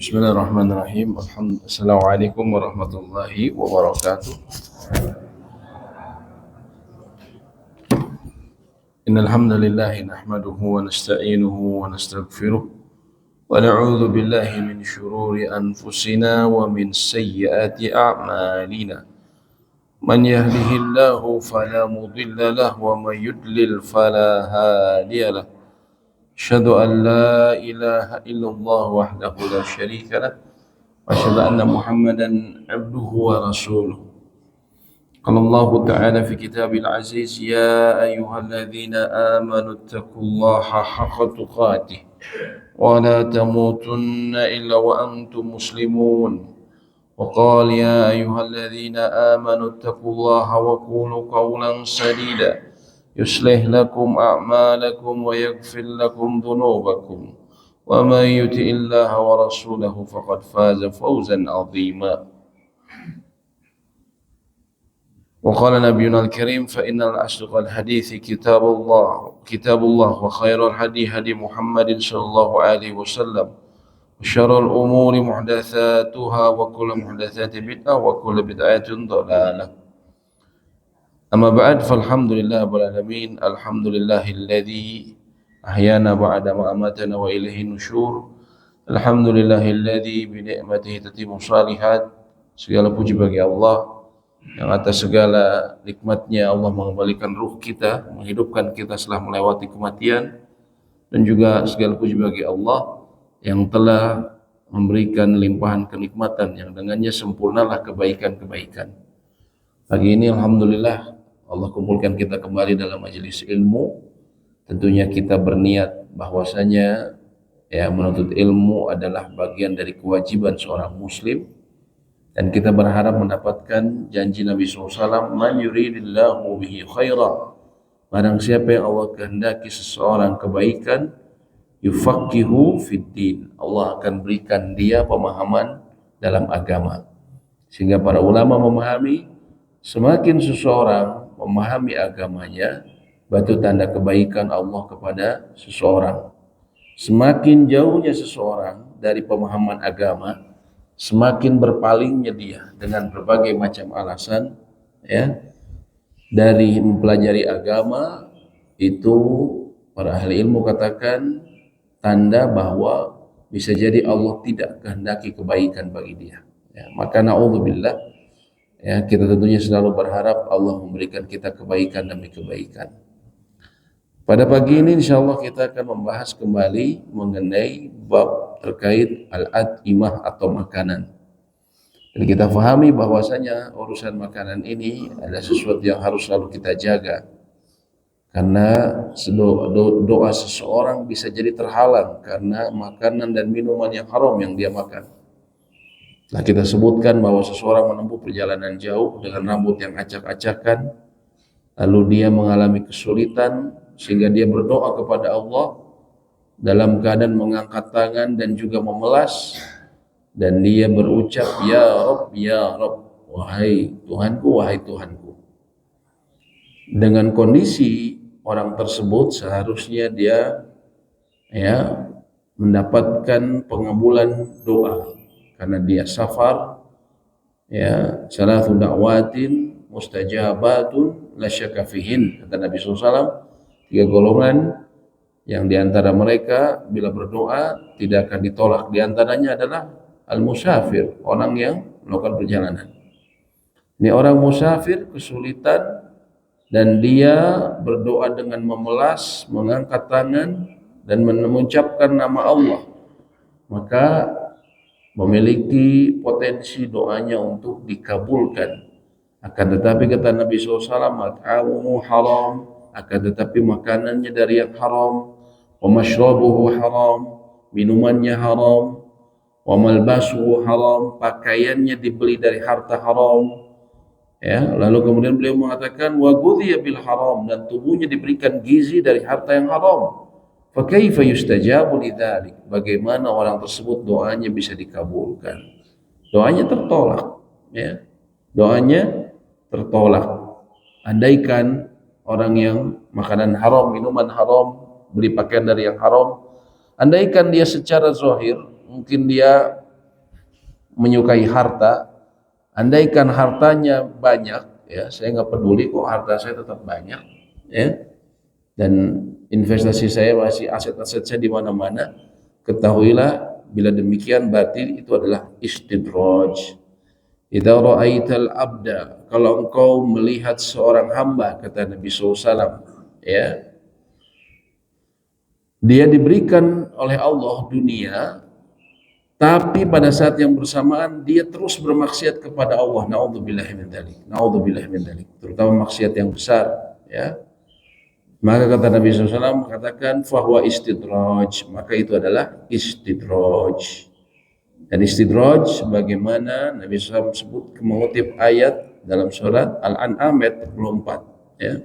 Bismillahirrahmanirrahim. Assalamualaikum warahmatullahi wabarakatuh. Innal hamdalillah nahmaduhu wa nasta'inuhu wa nastaghfiruh wa na'udzu billahi min shururi anfusina wa min sayyiati a'malina. Man yahdihillahu fala mudilla lahu wa man yudlil fala hadiya lahu. Asyhadu an la ilaha illallah wahdahu la syarika lah wa asyhadu anna Muhammadan abduhu wa rasuluh. Qala Allah Ta'ala fi kitabil aziz, ya ayyuhalladzina amanu taqullaha haqqa tuqatih wa la tamutunna illa wa antum muslimun. Wa qala ya ayyuhalladzina amanu taqullaha wa qulu qawlan sadida yuslih lakum a'malakum wa yaghfir lakum dhunubakum wa man yuti'illaha wa rasulahu faqad faza fawzan 'azima. Wa qala nabiyyuna al-karim fa innal asdaqal hadithi kitabullah wa khairal hadi Muhammadin sallallahu alaihi wasallam wa syarrul umuri muhdatsatuha wa kullu muhdatsatin bid'ah wa kullu bid'atin dhalalah. Amma ba'd, falhamdulillah rabbil alamin, alhamdulillahilladzi ahyana ba'da ma amatana wa ilaihi nusyur. Alhamdulillahilladzi bi ni'matihi tatimmu shalihat. Segala puji bagi Allah yang atas segala nikmatnya Allah mengembalikan ruh kita, menghidupkan kita setelah melewati kematian, dan juga segala puji bagi Allah yang telah memberikan limpahan kenikmatan yang dengannya sempurnalah kebaikan-kebaikan. Pagi ini alhamdulillah Allah kumpulkan kita kembali dalam majelis ilmu. Tentunya kita berniat bahwasanya menuntut ilmu adalah bagian dari kewajiban seorang muslim, dan kita berharap mendapatkan janji Nabi SAW, man yuridillahu bihi khaira, barang siapa yang Allah kehendaki seseorang kebaikan, yufaqihu fid din, Allah akan berikan dia pemahaman dalam agama. Sehingga para ulama memahami, semakin seseorang memahami agamanya, batu tanda kebaikan Allah kepada seseorang. Semakin jauhnya seseorang dari pemahaman agama, semakin berpalingnya dia dengan berbagai macam alasan dari mempelajari agama. Itu para ahli ilmu katakan tanda bahwa bisa jadi Allah tidak kehendaki kebaikan bagi dia. Maka na'udzubillah, kita tentunya selalu berharap Allah memberikan kita kebaikan demi kebaikan. Pada pagi ini insyaallah kita akan membahas kembali mengenai bab terkait al-at'imah atau makanan. Dan kita fahami bahwasanya urusan makanan ini adalah sesuatu yang harus selalu kita jaga. Karena doa seseorang bisa jadi terhalang karena makanan dan minuman yang haram yang dia makan. Nah, kita sebutkan bahwa seseorang menempuh perjalanan jauh dengan rambut yang acak-acakan, lalu dia mengalami kesulitan sehingga dia berdoa kepada Allah dalam keadaan mengangkat tangan dan juga memelas, dan dia berucap, ya Rabb, wahai Tuhanku, wahai Tuhanku. Dengan kondisi orang tersebut seharusnya dia mendapatkan pengabulan doa, karena dia safar, salatu da'watin mustajabatun la syakka fihin, kata Nabi SAW, 3 golongan yang diantara mereka bila berdoa tidak akan ditolak. Diantaranya adalah al-musafir, orang yang melakukan perjalanan. Ini orang musafir kesulitan dan dia berdoa dengan memelas, mengangkat tangan dan mengucapkan nama Allah, maka memiliki potensi doanya untuk dikabulkan. Akan tetapi kata Nabi SAW, mat'amuhu haram, akan tetapi makanannya dari yang haram, wa mashrabuhu haram, minumannya haram, wa malbasuhu haram, pakaiannya dibeli dari harta haram. Lalu kemudian beliau mengatakan wa ghudhiya bil haram, dan tubuhnya diberikan gizi dari harta yang haram. Fa kaifa yustajabu lidzalik, bagaimana orang tersebut doanya bisa dikabulkan? Doanya tertolak, doanya tertolak. Andaikan orang yang makanan haram, minuman haram, beli pakaian dari yang haram, andaikan dia secara zahir mungkin dia menyukai harta. Andaikan hartanya banyak, ya saya nggak peduli kok, harta saya tetap banyak, ya, dan investasi saya masih, aset-aset saya di mana-mana. Ketahuilah bila demikian berarti itu adalah istidraj. Idza ra'aital abda, kalau engkau melihat seorang hamba, kata Nabi SAW, ya, dia diberikan oleh Allah dunia, tapi pada saat yang bersamaan dia terus bermaksiat kepada Allah. Naudzubillahi min dzalik. Naudzubillahi min dzalik. Terutama maksiat yang besar, ya. Maka kata Nabi SAW mengatakan fahuwa istidraj, maka itu adalah istidraj. Dan istidraj bagaimana Nabi SAW sebut, mengutip ayat dalam surat Al-An'am ayat 44, ya.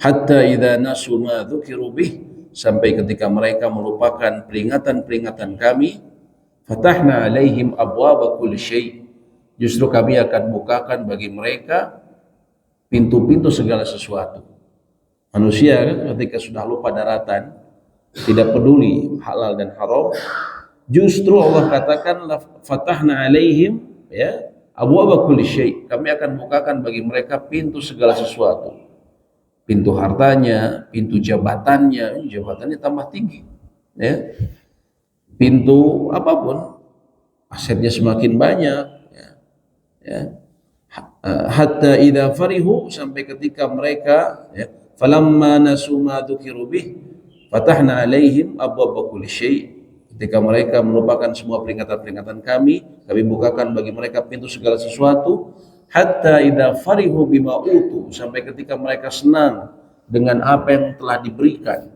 Hatta idza nasu ma dzukiru bih, sampai ketika mereka melupakan peringatan-peringatan kami, fatahna alaihim abwaaba kulli syai', justru kami akan bukakan bagi mereka pintu-pintu segala sesuatu. Manusia kan, ketika sudah lupa daratan, tidak peduli halal dan haram, justru Allah katakan fatahna alaihim, ya, abwaaba kulli syai', kami akan bukakan bagi mereka pintu segala sesuatu. Pintu hartanya, pintu jabatannya, jabatannya tambah tinggi, ya. Pintu apapun, asetnya semakin banyak, ya, ya. Hatta idza farihu, sampai ketika mereka, ya, falamma nasu ma dzukiru bih fatahna alaihim abwaaba kulli syai', ketika mereka melupakan semua peringatan-peringatan kami bukakan bagi mereka pintu segala sesuatu. Hatta idza farihu bima utu, sampai ketika mereka senang dengan apa yang telah diberikan,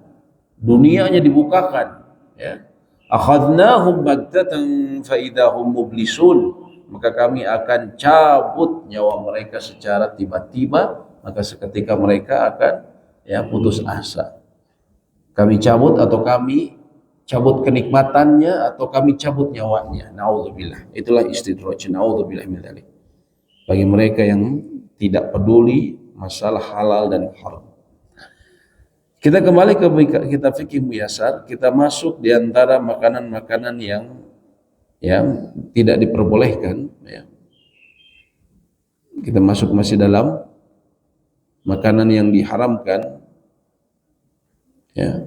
dunianya dibukakan, ya. Akhadnahum baghtatan fa idahum mublisun, maka kami akan cabut nyawa mereka secara tiba-tiba, maka seketika mereka akan, ya, putus asa. Kami cabut, atau kami cabut kenikmatannya, atau kami cabut nyawanya. Naudzubillah. Itulah istidraj. Naudzubillah min dzalik. Bagi mereka yang tidak peduli masalah halal dan haram. Kita kembali ke kitab fikih muyasar, kita masuk di antara makanan-makanan yang tidak diperbolehkan, ya. Kita masuk masih dalam makanan yang diharamkan, ya.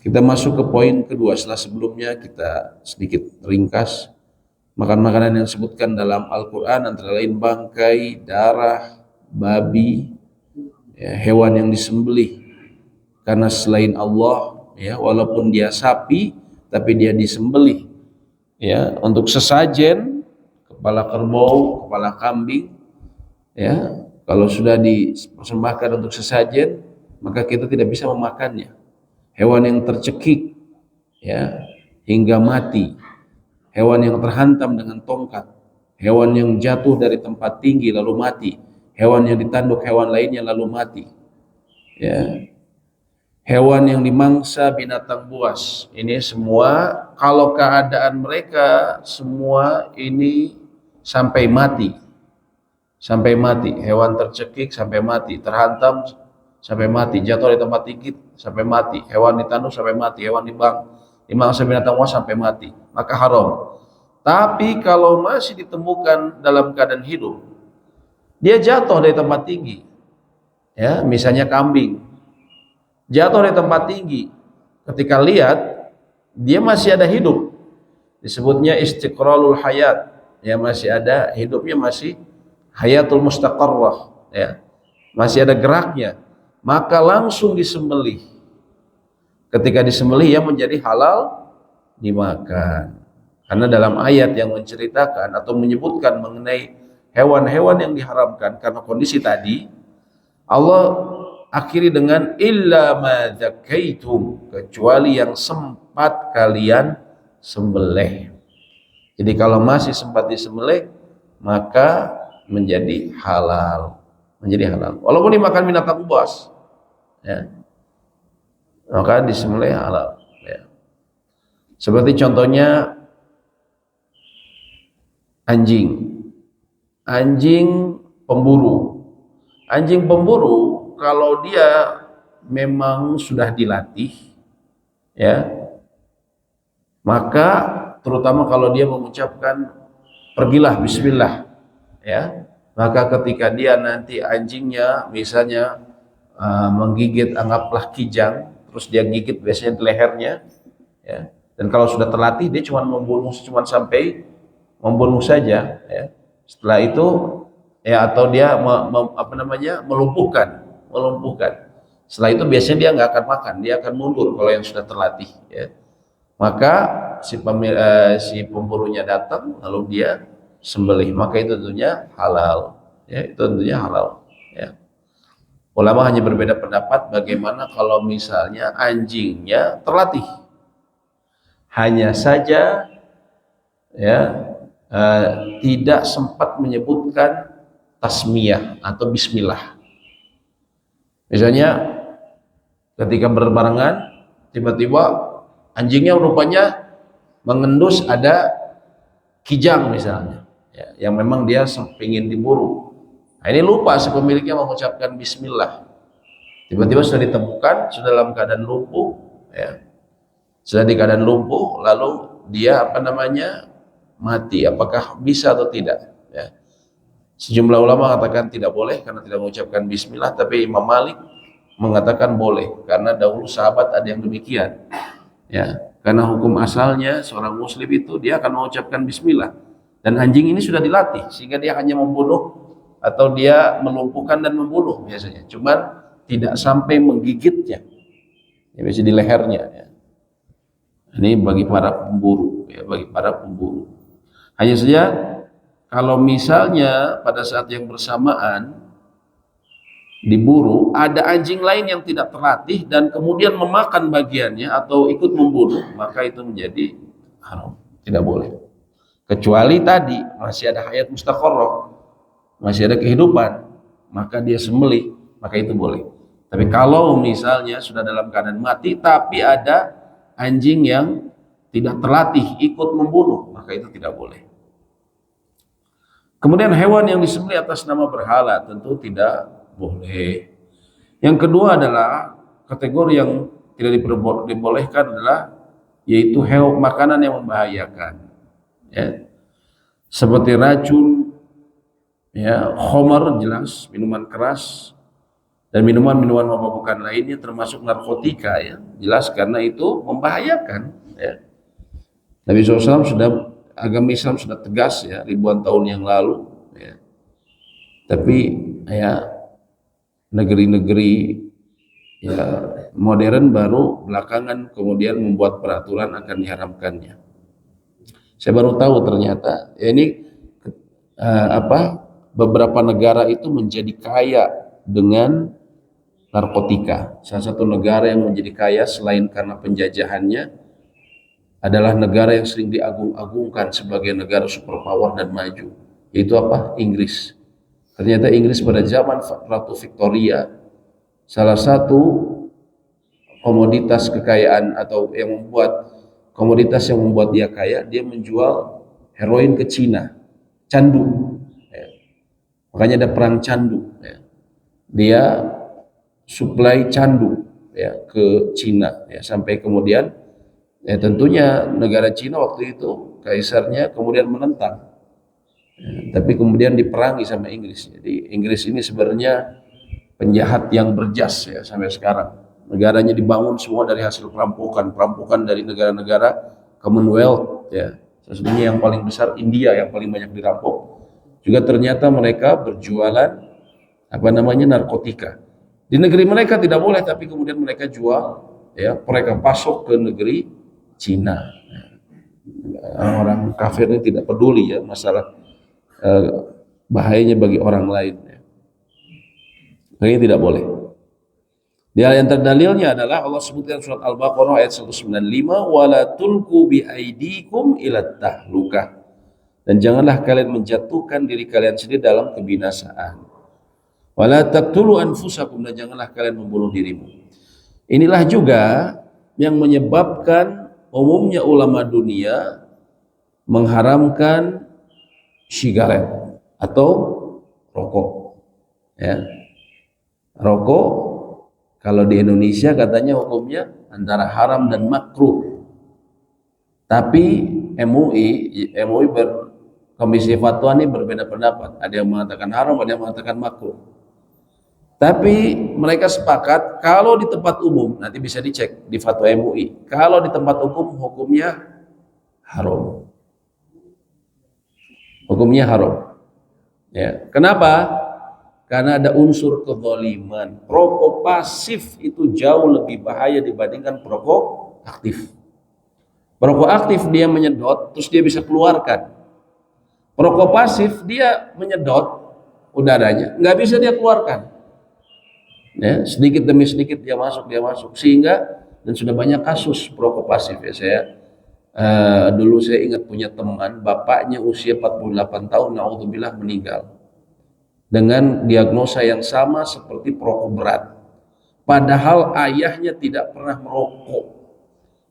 Kita masuk ke poin kedua. Setelah sebelumnya kita sedikit ringkas makan-makanan yang disebutkan dalam Al-Quran, antara lain bangkai, darah, babi, ya, hewan yang disembelih karena selain Allah, ya, walaupun dia sapi tapi dia disembelih, ya, untuk sesajen, kepala kerbau, kepala kambing, ya, kalau sudah dipersembahkan untuk sesajen maka kita tidak bisa memakannya. Hewan yang tercekik, ya, hingga mati, hewan yang terhantam dengan tongkat, hewan yang jatuh dari tempat tinggi lalu mati, hewan yang ditanduk hewan lainnya lalu mati, ya, hewan yang dimangsa binatang buas, ini semua kalau keadaan mereka semua ini sampai mati, hewan tercekik sampai mati, terhantam sampai mati, jatuh dari tempat tinggi sampai mati, hewan ditanduk sampai mati, hewan dimangsa binatang buas sampai mati, maka haram. Tapi kalau masih ditemukan dalam keadaan hidup, dia jatuh dari tempat tinggi, ya, misalnya kambing jatuh dari tempat tinggi, ketika lihat dia masih ada hidup, disebutnya istiqrarul hayat, ya, masih ada hidupnya, masih hayatul mustaqarrah, ya, masih ada geraknya, maka langsung disembelih. Ketika disembelih ya menjadi halal dimakan. Karena dalam ayat yang menceritakan atau menyebutkan mengenai hewan-hewan yang diharamkan karena kondisi tadi, Allah akhiri dengan illa ma zakaitum, kecuali yang sempat kalian sembelih. Jadi kalau masih sempat disembelih maka menjadi halal, walaupun dimakan binatang buas, ya, maka disembelih halal, ya. Seperti contohnya anjing pemburu. Anjing pemburu kalau dia memang sudah dilatih, ya, maka terutama kalau dia mengucapkan pergilah bismillah, ya, maka ketika dia nanti anjingnya misalnya menggigit, anggaplah kijang, terus dia gigit biasanya di lehernya, ya, dan kalau sudah terlatih dia cuma sampai membunuh saja, ya. Setelah itu ya, atau dia melumpuhkan. Setelah itu biasanya dia nggak akan makan, dia akan mundur kalau yang sudah terlatih, ya. Maka si pemburunya datang lalu dia sembelih, maka itu tentunya halal, ya, itu tentunya halal, ya. Ulama hanya berbeda pendapat bagaimana kalau misalnya anjingnya terlatih, hanya saja, ya, tidak sempat menyebutkan tasmiyah atau bismillah. Misalnya ketika berbarengan tiba-tiba anjingnya rupanya mengendus ada kijang misalnya, ya, yang memang dia ingin diburu. Nah, ini lupa si pemiliknya mengucapkan bismillah. Tiba-tiba sudah ditemukan sudah dalam keadaan lumpuh, ya. Sudah di keadaan lumpuh lalu dia mati. Apakah bisa atau tidak? Ya. Sejumlah ulama mengatakan tidak boleh karena tidak mengucapkan bismillah, tapi Imam Malik mengatakan boleh karena dahulu sahabat ada yang demikian, ya, karena hukum asalnya seorang muslim itu dia akan mengucapkan bismillah, dan anjing ini sudah dilatih sehingga dia hanya membunuh atau dia melumpuhkan dan membunuh biasanya, cuman tidak sampai menggigitnya, ya, biasanya di lehernya, ya. Ini bagi para pemburu, ya, bagi para pemburu. Hanya saja kalau misalnya pada saat yang bersamaan diburu ada anjing lain yang tidak terlatih dan kemudian memakan bagiannya atau ikut membunuh, maka itu menjadi haram, tidak boleh. Kecuali tadi masih ada hayat mustaqarrah, masih ada kehidupan, maka dia sembelih, maka itu boleh. Tapi kalau misalnya sudah dalam keadaan mati tapi ada anjing yang tidak terlatih ikut membunuh, maka itu tidak boleh. Kemudian hewan yang disembelih atas nama berhala tentu tidak boleh. Yang kedua adalah kategori yang tidak dibolehkan adalah yaitu makanan yang membahayakan, ya. Seperti racun, ya, khamar jelas, minuman keras, dan minuman-minuman memabukkan lainnya termasuk narkotika, ya, jelas karena itu membahayakan, ya. Nabi SAW agama Islam sudah tegas, ya, ribuan tahun yang lalu, ya. Tapi ya negeri-negeri, ya, modern baru belakangan kemudian membuat peraturan akan diharamkannya. Saya baru tahu ternyata ya ini beberapa negara itu menjadi kaya dengan narkotika. Salah satu negara yang menjadi kaya selain karena penjajahannya adalah negara yang sering diagung-agungkan sebagai negara superpower dan maju, yaitu Inggris. Ternyata Inggris pada zaman Ratu Victoria, salah satu komoditas kekayaan atau komoditas yang membuat dia kaya, dia menjual heroin ke Cina, candu, ya. Makanya ada perang candu, ya. Dia suplai candu, ya, ke Cina, ya, sampai kemudian, ya, tentunya negara Cina waktu itu kaisarnya kemudian menentang, ya, tapi kemudian diperangi sama Inggris. Jadi Inggris ini sebenarnya penjahat yang berjas, ya, sampai sekarang. Negaranya dibangun semua dari hasil perampokan dari negara-negara Commonwealth, ya. Sesungguhnya yang paling besar India yang paling banyak dirampok. Juga ternyata mereka berjualan narkotika. Di negeri mereka tidak boleh, tapi kemudian mereka jual, ya, mereka pasok ke negeri Cina. Orang kafir ini tidak peduli, ya, masalah bahayanya bagi orang lain, ya. Ini tidak boleh. Di ayat yang terdalilnya adalah Allah sebutkan surat Al-Baqarah ayat 195, wala tulqu bi aidikum ila tahlukah, dan janganlah kalian menjatuhkan diri kalian sendiri dalam kebinasaan. Wala taqtulu anfusakum, dan janganlah kalian membunuh dirimu. Inilah juga yang menyebabkan umumnya ulama dunia mengharamkan sigaret atau rokok, ya. Rokok kalau di Indonesia katanya hukumnya antara haram dan makruh. Tapi MUI Komisi Fatwa ini berbeda pendapat. Ada yang mengatakan haram, ada yang mengatakan makruh. Tapi mereka sepakat kalau di tempat umum, nanti bisa dicek di fatwa MUI. Kalau di tempat umum hukumnya haram. Hukumnya haram. Ya. Kenapa? Karena ada unsur kezaliman. Perokok pasif itu jauh lebih bahaya dibandingkan perokok aktif. Perokok aktif dia menyedot, terus dia bisa keluarkan. Perokok pasif dia menyedot udaranya, nggak bisa dia keluarkan. Ya, sedikit demi sedikit dia masuk, sehingga dan sudah banyak kasus perokok pasif ya. Dulu saya ingat punya teman, bapaknya usia 48 tahun, naudzubillah, meninggal dengan diagnosa yang sama seperti perokok berat. Padahal ayahnya tidak pernah merokok.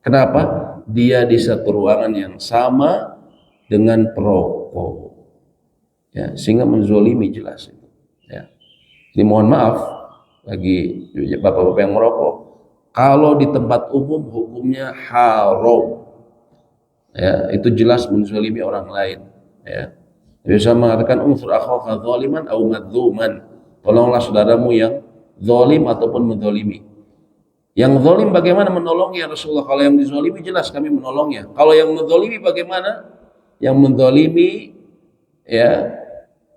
Kenapa? Dia di satu ruangan yang sama dengan perokok, ya, sehingga menzolimi jelas itu. Ya. Jadi mohon maaf bagi bapak-bapak yang merokok, kalau di tempat umum hukumnya haram, ya, itu jelas menzolimi orang lain. Ya. Bisa mengatakan unsur akhaka zaliman au madzuman, tolonglah saudaramu yang zalim ataupun menzolimi. Yang zalim bagaimana menolongnya Rasulullah? Kalau yang dizolimi jelas kami menolongnya. Kalau yang menzolimi bagaimana? Yang menzolimi, ya,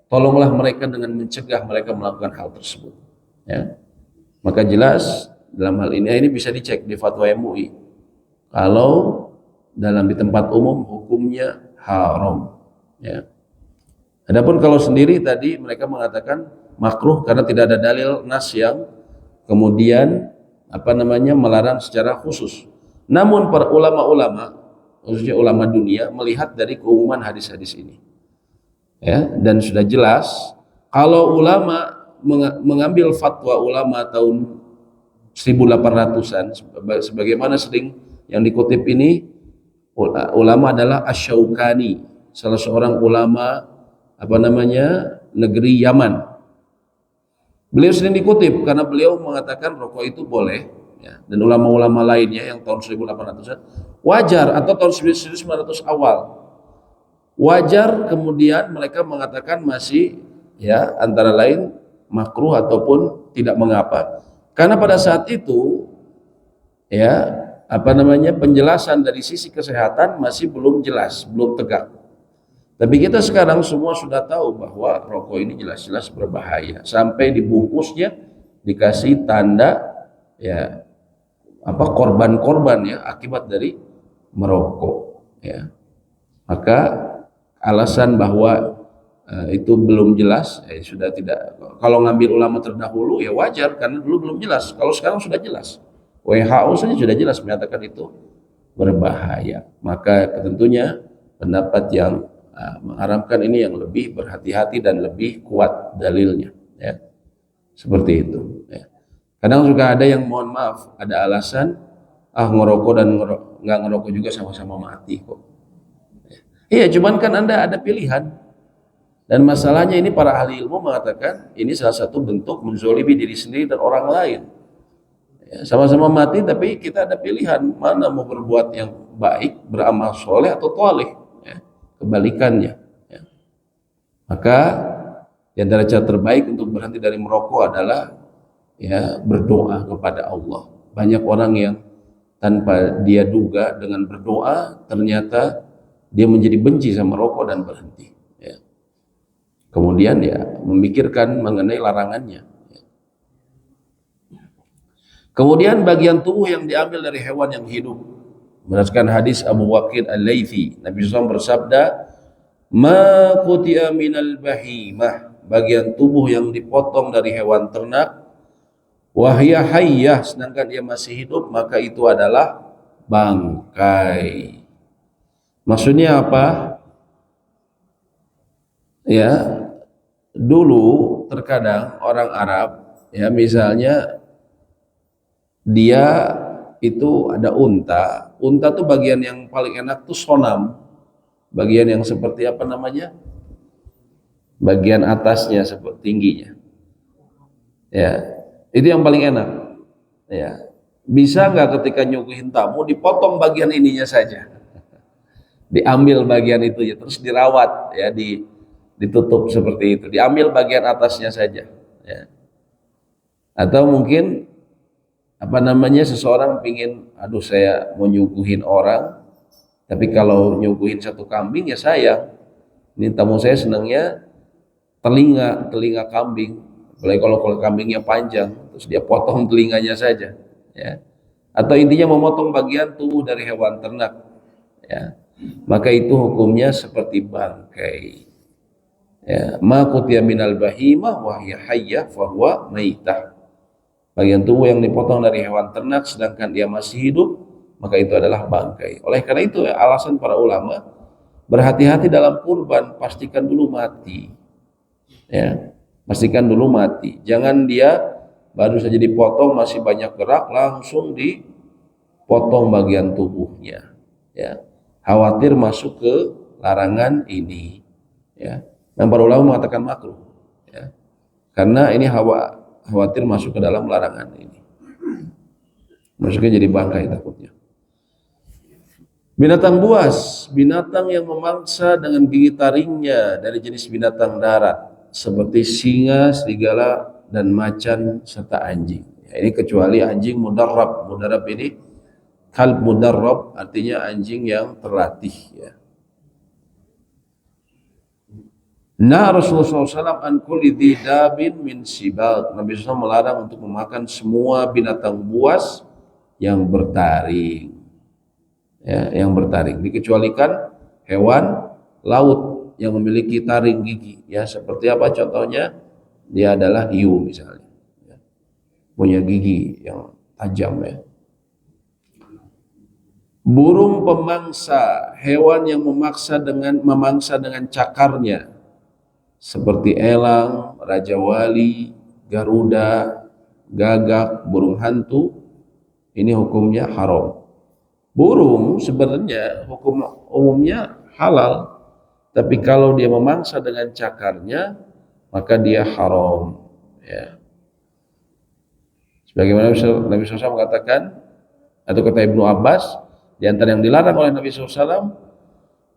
tolonglah mereka dengan mencegah mereka melakukan hal tersebut. Ya. Maka jelas dalam hal ini bisa dicek di fatwa MUI. Kalau dalam di tempat umum hukumnya haram. Ya. Adapun kalau sendiri tadi mereka mengatakan makruh karena tidak ada dalil nas yang kemudian melarang secara khusus. Namun para ulama-ulama, khususnya ulama dunia, melihat dari keumuman hadis-hadis ini, ya, dan sudah jelas kalau ulama mengambil fatwa ulama tahun 1800-an, sebagaimana sering yang dikutip ini, ulama adalah Asy-Syaukani, salah seorang ulama negeri Yaman. Beliau sering dikutip karena beliau mengatakan rokok itu boleh, ya, dan ulama-ulama lainnya yang tahun 1800-an wajar, atau tahun 1900 awal wajar, kemudian mereka mengatakan masih, ya, antara lain makruh ataupun tidak mengapa, karena pada saat itu, ya, penjelasan dari sisi kesehatan masih belum jelas, belum tegak. Tapi kita sekarang semua sudah tahu bahwa rokok ini jelas-jelas berbahaya. Sampai dibungkusnya dikasih tanda, ya, korban-korban, ya, akibat dari merokok. Ya. Maka alasan bahwa itu belum jelas, sudah tidak. Kalau ngambil ulama terdahulu ya wajar karena dulu belum jelas. Kalau sekarang sudah jelas. WHO saja sudah jelas menyatakan itu berbahaya. Maka tentunya pendapat yang mengharamkan ini yang lebih berhati-hati dan lebih kuat dalilnya, ya. Seperti itu, ya. Kadang juga ada yang mohon maaf ada alasan ngerokok dan nggak ngerokok juga sama-sama mati kok. Iya, cuman kan Anda ada pilihan, dan masalahnya ini para ahli ilmu mengatakan ini salah satu bentuk menzolimi diri sendiri dan orang lain, ya, sama-sama mati, tapi kita ada pilihan mana mau berbuat yang baik, beramal soleh atau toleh. Kebalikannya, ya. Maka di antara cara terbaik untuk berhenti dari merokok adalah, ya, berdoa kepada Allah. Banyak orang yang tanpa dia duga dengan berdoa ternyata dia menjadi benci sama rokok dan berhenti, ya. Kemudian ya memikirkan mengenai larangannya, ya. Kemudian bagian tubuh yang diambil dari hewan yang hidup, berdasarkan hadis Abu Waqid Al-Laythi, Nabi SAW bersabda, ma qutiya minal bahimah, bagian tubuh yang dipotong dari hewan ternak, wahya hayyah, sedangkan dia masih hidup, maka itu adalah bangkai. Maksudnya apa? Ya, dulu terkadang orang Arab, ya, misalnya dia itu ada unta tuh bagian yang paling enak tuh sonam, bagian yang seperti bagian atasnya seperti tingginya, ya, itu yang paling enak, ya. Bisa nggak ketika nyuguhin tamu dipotong bagian ininya saja, diambil bagian itu ya, terus dirawat ya, ditutup seperti itu, diambil bagian atasnya saja ya. Atau mungkin apa namanya, seseorang pingin, aduh saya mau nyuguhin orang, tapi kalau nyuguhin satu kambing ya sayang, ini tamu saya senangnya telinga kambing, apalagi kalau kambingnya panjang, terus dia potong telinganya saja ya. Atau intinya memotong bagian tubuh dari hewan ternak ya, maka itu hukumnya seperti bangkai ya. Ma qutiya minal bahimah wa hiya hayyah fa huwa maitah. Bagian tubuh yang dipotong dari hewan ternak sedangkan dia masih hidup, maka itu adalah bangkai. Oleh karena itu ya, alasan para ulama, berhati-hati dalam kurban, pastikan dulu mati ya, pastikan dulu mati, jangan dia baru saja dipotong masih banyak gerak langsung dipotong bagian tubuhnya ya, khawatir masuk ke larangan ini ya. Dan para ulama mengatakan makruh ya, karena ini khawatir masuk ke dalam larangan ini, masuknya jadi bangkai takutnya. Binatang buas, binatang yang memangsa dengan gigi taringnya dari jenis binatang darat seperti singa, serigala, dan macan serta anjing. Ya, ini kecuali anjing mudarrab. Mudarrab ini kalb mudarrab, artinya anjing yang terlatih ya. Nah, Rasulullah SAW an kulli dzidabin min sibal. Nabi SAW melarang untuk memakan semua binatang buas yang bertaring. Ya, yang bertaring, dikecualikan hewan laut yang memiliki taring gigi ya, seperti apa contohnya, dia adalah hiu misalnya ya, punya gigi yang tajam ya. Burung pemangsa, hewan yang memangsa dengan cakarnya seperti elang, raja wali, garuda, gagak, burung hantu, ini hukumnya haram. Burung sebenarnya hukum umumnya halal, tapi kalau dia memangsa dengan cakarnya maka dia haram ya. Sebagaimana Nabi SAW mengatakan, atau kata Ibnu Abbas, di antara yang dilarang oleh Nabi SAW,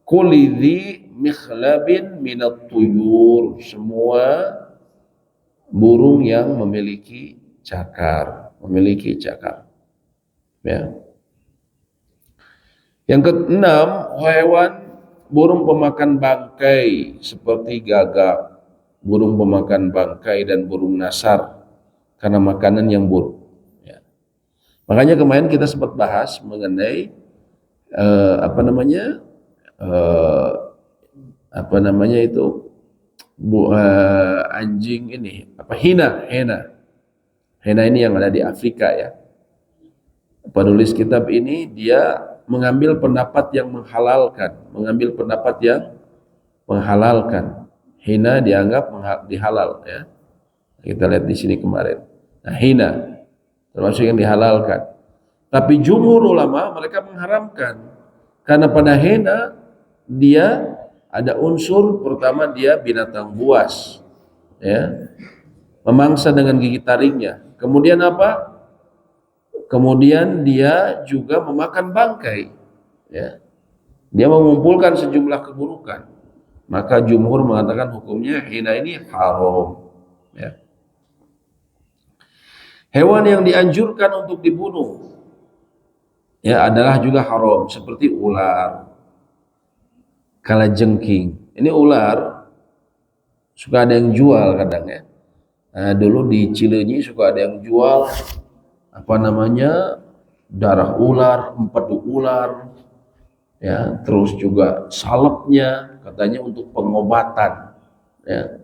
kulidhi mikhlabin minat tuyur, semua burung yang memiliki cakar ya. Yang keenam, hewan burung pemakan bangkai seperti gagak, burung pemakan bangkai, dan burung nasar karena makanan yang buruk ya. Makanya kemarin kita sempat bahas mengenai anjing ini, hena ini yang ada di Afrika ya. Penulis kitab ini dia mengambil pendapat yang menghalalkan. Hina dianggap dihalal ya. Kita lihat di sini kemarin. Nah, hina termasuk yang dihalalkan. Tapi jumhur ulama mereka mengharamkan. Karena pada hina dia ada unsur pertama, dia binatang buas ya. Memangsa dengan gigi taringnya. Kemudian apa? Kemudian dia juga memakan bangkai ya. Dia mengumpulkan sejumlah keburukan. Maka jumhur mengatakan hukumnya hina ini haram ya. Hewan yang dianjurkan untuk dibunuh ya adalah juga haram, seperti ular, kalajengking. Ini ular suka ada yang jual kadang ya. Nah, dulu di Cileunyi suka ada yang jual darah ular, empedu ular ya, terus juga salepnya katanya untuk pengobatan ya,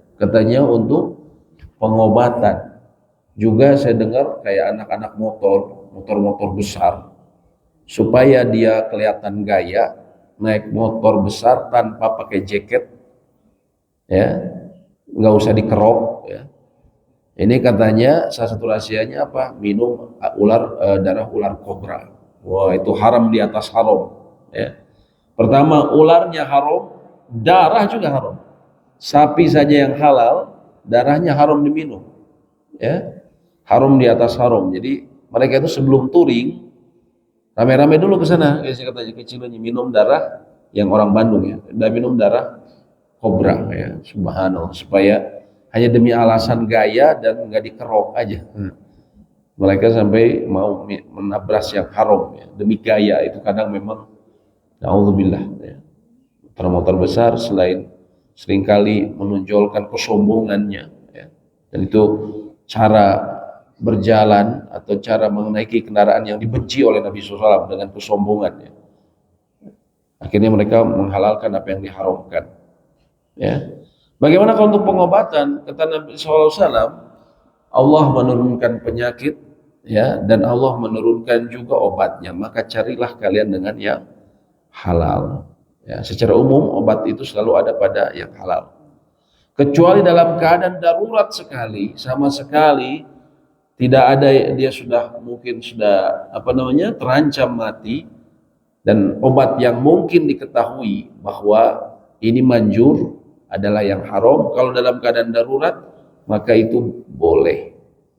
juga saya dengar kayak anak-anak motor besar, supaya dia kelihatan gaya naik motor besar tanpa pakai jaket ya, nggak usah dikerok ya. Ini katanya salah satu rahasianya apa? Minum darah ular kobra. Wah, itu haram di atas haram ya. Pertama, ularnya haram, darah juga haram. Sapi saja yang halal, darahnya haram diminum ya. Haram di atas haram. Jadi mereka itu sebelum touring rame-rame dulu ke sana, katanya ke Cileunyi minum darah yang orang Bandung ya, udah minum darah kobra ya, subhanallah, supaya hanya demi alasan gaya dan nggak dikerok aja. Mereka sampai mau menabras yang haram ya, demi gaya. Itu kadang memang naudzubillah ya. Motor-motor besar selain seringkali menonjolkan kesombongannya ya, dan itu cara berjalan atau cara menaiki kendaraan yang dibenci oleh Nabi SAW dengan kesombongannya. Akhirnya mereka menghalalkan apa yang diharamkan. Ya. Bagaimana kalau untuk pengobatan? Kata Nabi SAW, Allah menurunkan penyakit, ya, dan Allah menurunkan juga obatnya. Maka carilah kalian dengan yang halal. Ya, secara umum obat itu selalu ada pada yang halal. Kecuali dalam keadaan darurat sekali, sama sekali tidak ada, dia sudah mungkin sudah terancam mati, dan obat yang mungkin diketahui bahwa ini manjur adalah yang haram. Kalau dalam keadaan darurat maka itu boleh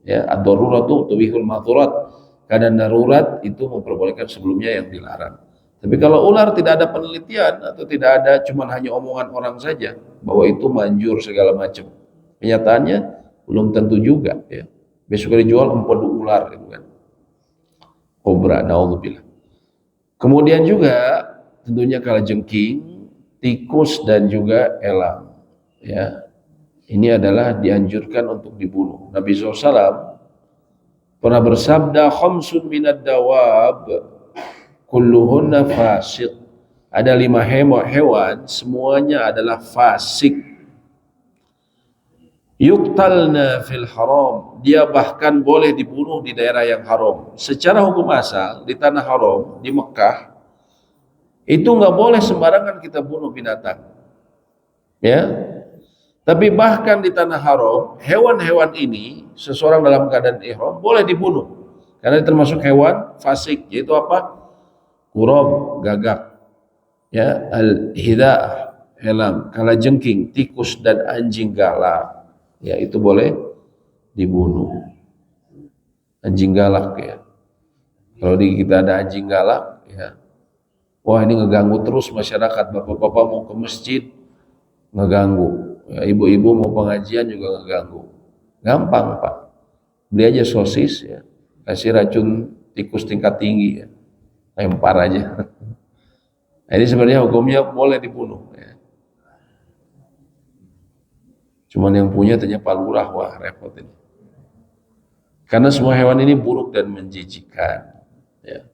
ya, ad-daruratu tubihul mahzurat. Keadaan darurat itu memperbolehkan sebelumnya yang dilarang. Tapi kalau ular tidak ada penelitian atau tidak ada, cuman hanya omongan orang saja bahwa itu manjur segala macam, kenyataannya belum tentu juga ya. Besok dijual empedu ular gitu kan, kobra, naudzubillah. Kemudian juga tentunya kalajengking, tikus dan juga elang ya. Ini adalah dianjurkan untuk dibunuh. Nabi SAW pernah bersabda, khamsun minad dawab kulluhunna fasik. Ada 5 hewan, semuanya adalah fasik. Yuqtalna fil haram, dia bahkan boleh dibunuh di daerah yang haram. Secara hukum asal di tanah haram di Mekah itu nggak boleh sembarangan kita bunuh binatang, ya. Tapi bahkan di tanah haram hewan-hewan ini seseorang dalam keadaan ihram boleh dibunuh karena termasuk hewan fasik, yaitu apa? Kurab, gagak, ya, al-hidah, helam, kalajengking, tikus dan anjing galak, ya, itu boleh dibunuh. Anjing galak ya, kalau di kita ada anjing galak ya, wah ini ngeganggu terus masyarakat. Bapak-bapak mau ke masjid ngeganggu ya, ibu-ibu mau pengajian juga ngeganggu. Gampang Pak, beli aja sosis ya, kasih racun tikus tingkat tinggi ya, lempar aja. Nah, ini sebenarnya hukumnya boleh dibunuh ya. Cuman yang punya ternyata Pak Lurah, wah repot ini. Karena semua hewan ini buruk dan menjijikkan ya.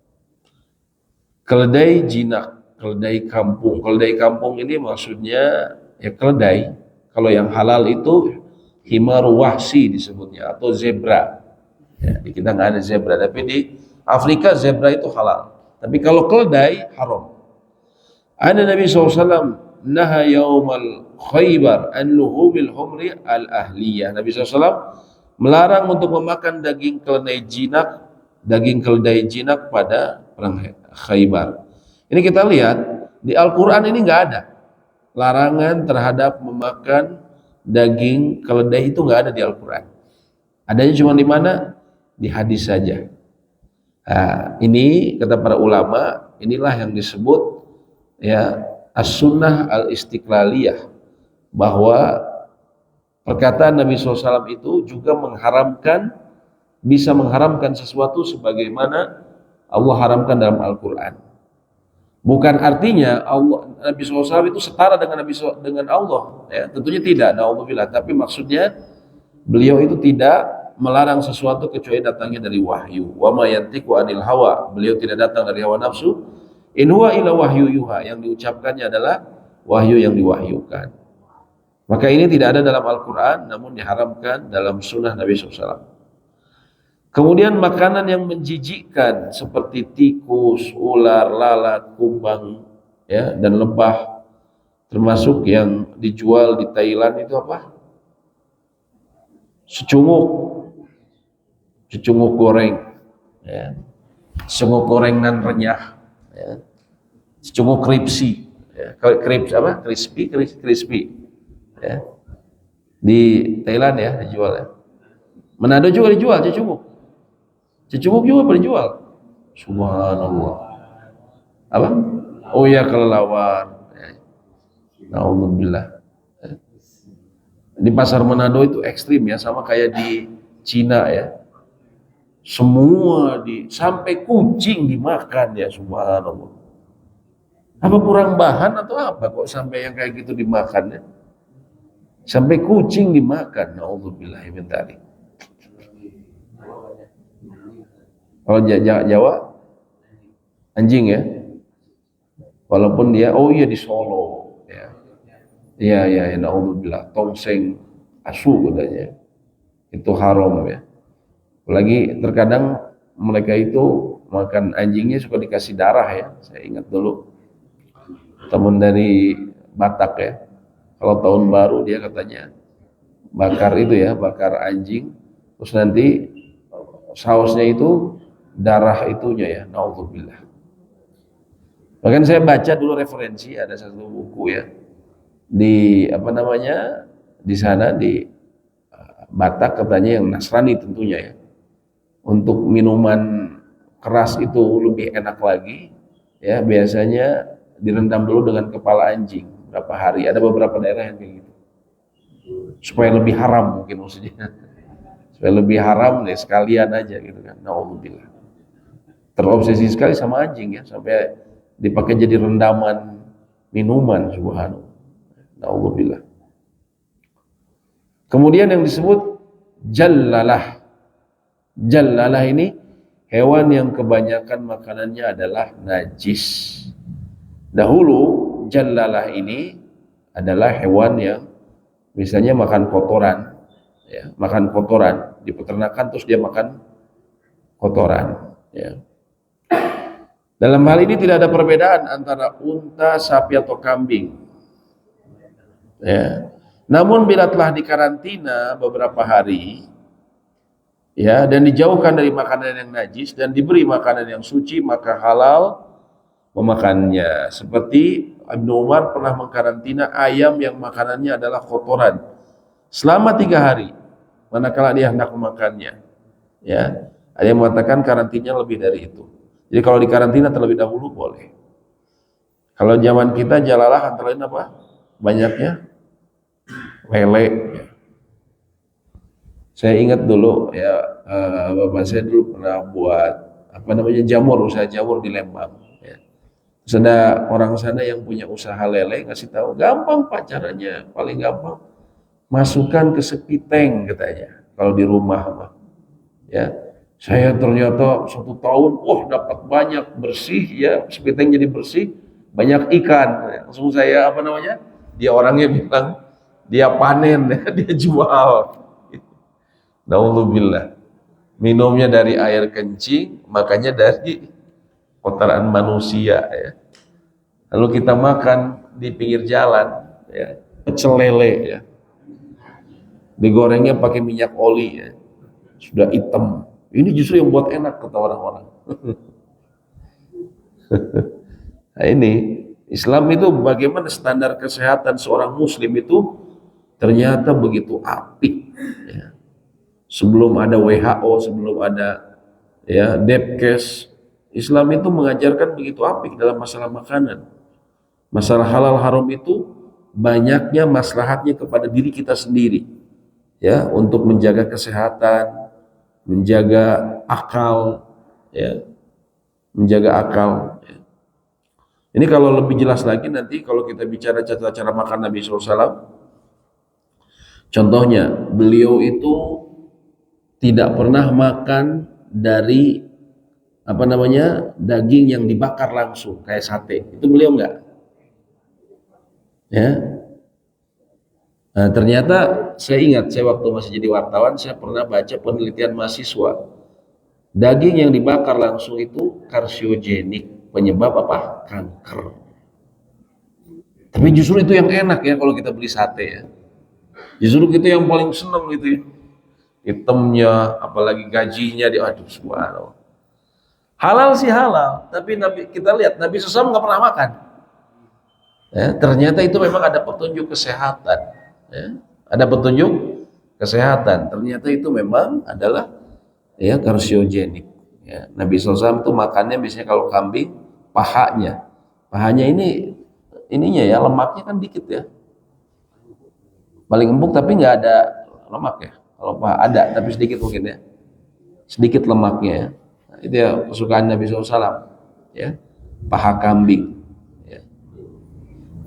Keledai jinak, keledai kampung. Keledai kampung ini maksudnya ya keledai. Kalau yang halal itu himar wahsi disebutnya, atau zebra ya, di kita nggak ada zebra, tapi di Afrika zebra itu halal. Tapi kalau keledai haram. Ada Nabi SAW naha yaumal khaybar an luhumil humri al ahliyah. Nabi SAW melarang untuk memakan daging keledai jinak pada perang Khaybar. Ini kita lihat di Al-Quran ini nggak ada larangan terhadap memakan daging keledai, itu nggak ada di Al-Quran. Adanya cuma di mana? Di hadis saja. Nah, ini kata para ulama, inilah yang disebut ya as-sunnah al-istiqlaliyah, bahwa perkataan Nabi SAW itu juga bisa mengharamkan sesuatu sebagaimana Allah haramkan dalam Al-Quran. Bukan artinya Nabi SAW itu setara dengan Allah ya, tentunya tidak, naudzubillah. Tapi maksudnya beliau itu tidak melarang sesuatu kecuali datangnya dari wahyu. Wa ma yantiqu anil hawa, beliau tidak datang dari hawa nafsu. In huwa illa wahyu yuha, yang diucapkannya adalah wahyu yang diwahyukan. Maka ini tidak ada dalam Al-Quran, namun diharamkan dalam sunnah Nabi SAW. Kemudian makanan yang menjijikkan seperti tikus, ular, lalat, kumbang ya, dan lebah, termasuk yang dijual di Thailand itu apa? Secunguk goreng ya. Secunguk goreng nan renyah ya. Secunguk kripsi ya. Crispy ya. Di Thailand ya dijual ya. Manado juga dijual cecunguk juga dijual. Subhanallah. Apa? Oh ya, kelelawar. Alhamdulillah. Di pasar Manado itu ekstrim ya, sama kayak di Cina ya. Semua sampai kucing dimakan ya, subhanallah. Apa kurang bahan atau apa kok sampai yang kayak gitu dimakan ya? Sampai kucing dimakan, naudzubillah min dzalik. Kalau Jawa anjing ya. Walaupun dia iya di Solo ya. Iya ya, naudzubillah, tongseng asu katanya. Itu haram ya. Apalagi terkadang mereka itu makan anjingnya suka dikasih darah ya. Saya ingat dulu teman dari Batak ya. Kalau tahun baru dia katanya bakar itu ya, bakar anjing, terus nanti sausnya itu darah itunya ya, naudzubillah. Bahkan saya baca dulu referensi, ada satu buku ya di apa namanya di sana di Batak katanya, yang Nasrani tentunya ya, untuk minuman keras itu lebih enak lagi ya, biasanya direndam dulu dengan kepala anjing berapa hari. Ada beberapa daerah yang kayak gitu supaya lebih haram mungkin maksudnya, supaya lebih haram deh sekalian aja gitu kan. Naudzubillah, terobsesi sekali sama anjing ya, sampai dipakai jadi rendaman minuman, subhanallah. Naudzubillah. Kemudian yang disebut jallalah. Jallalah ini hewan yang kebanyakan makanannya adalah najis. Dahulu jallalah ini adalah hewan yang misalnya makan kotoran ya, makan kotoran di peternakan, terus dia makan kotoran ya. Dalam hal ini tidak ada perbedaan antara unta, sapi atau kambing ya. Namun bila telah dikarantina beberapa hari ya, dan dijauhkan dari makanan yang najis dan diberi makanan yang suci, maka halal memakannya. Seperti Ibnu Umar pernah mengkarantina ayam yang makanannya adalah kotoran selama 3 hari manakala dia hendak memakannya ya. Ada yang mengatakan karantinanya lebih dari itu. Jadi kalau dikarantina terlebih dahulu boleh. Kalau zaman kita jalalah antara lain apa? Banyaknya lele. Saya ingat dulu ya, bapak saya dulu pernah buat apa namanya jamur, usaha jamur di Lembang ya. Terus ada orang sana yang punya usaha lele, ngasih tahu gampang pak caranya, paling gampang masukkan ke sepiteng katanya kalau di rumah ya. Saya ternyata 1 tahun dapat banyak, bersih ya, sepiteng jadi bersih, banyak ikan. Langsung saya apa namanya, dia orangnya bilang dia panen ya, dia jual. Naudzubillah, minumnya dari air kencing, makanya dari kotoran manusia ya. Lalu kita makan di pinggir jalan ya, pecel lele ya, digorengnya pakai minyak oli ya, sudah hitam. Ini justru yang buat enak kata orang-orang. Nah ini Islam itu bagaimana standar kesehatan seorang muslim itu ternyata begitu apik ya. Sebelum ada WHO, sebelum ada ya Depkes, Islam itu mengajarkan begitu apik dalam masalah makanan. Masalah halal haram itu banyaknya maslahatnya kepada diri kita sendiri ya, untuk menjaga kesehatan, menjaga akal ya, menjaga akal ya. Ini kalau lebih jelas lagi nanti kalau kita bicara cara makan Nabi SAW. Contohnya beliau itu tidak pernah makan dari apa namanya daging yang dibakar langsung kayak sate, itu beliau enggak ya. Nah, ternyata saya ingat, saya waktu masih jadi wartawan saya pernah baca penelitian mahasiswa, daging yang dibakar langsung itu karsiogenik, penyebab apa? Kanker. Tapi justru itu yang enak ya kalau kita beli sate ya, justru kita yang paling seneng gitu ya, hitamnya apalagi gajinya di aduh subhanallah. Halal sih halal, tapi Nabi, kita lihat Nabi SAW nggak pernah makan ya. Ternyata itu memang ada petunjuk kesehatan ya. Ada petunjuk kesehatan, ternyata itu memang adalah ya karsiogenik ya. Nabi SAW tuh makannya biasanya kalau kambing Pahanya ini ininya ya lemaknya kan dikit ya, paling empuk tapi nggak ada lemak ya. Kalau paha ada tapi sedikit mungkin ya, sedikit lemaknya ya. Nah, itu ya kesukaan Nabi SAW ya, paha kambing ya.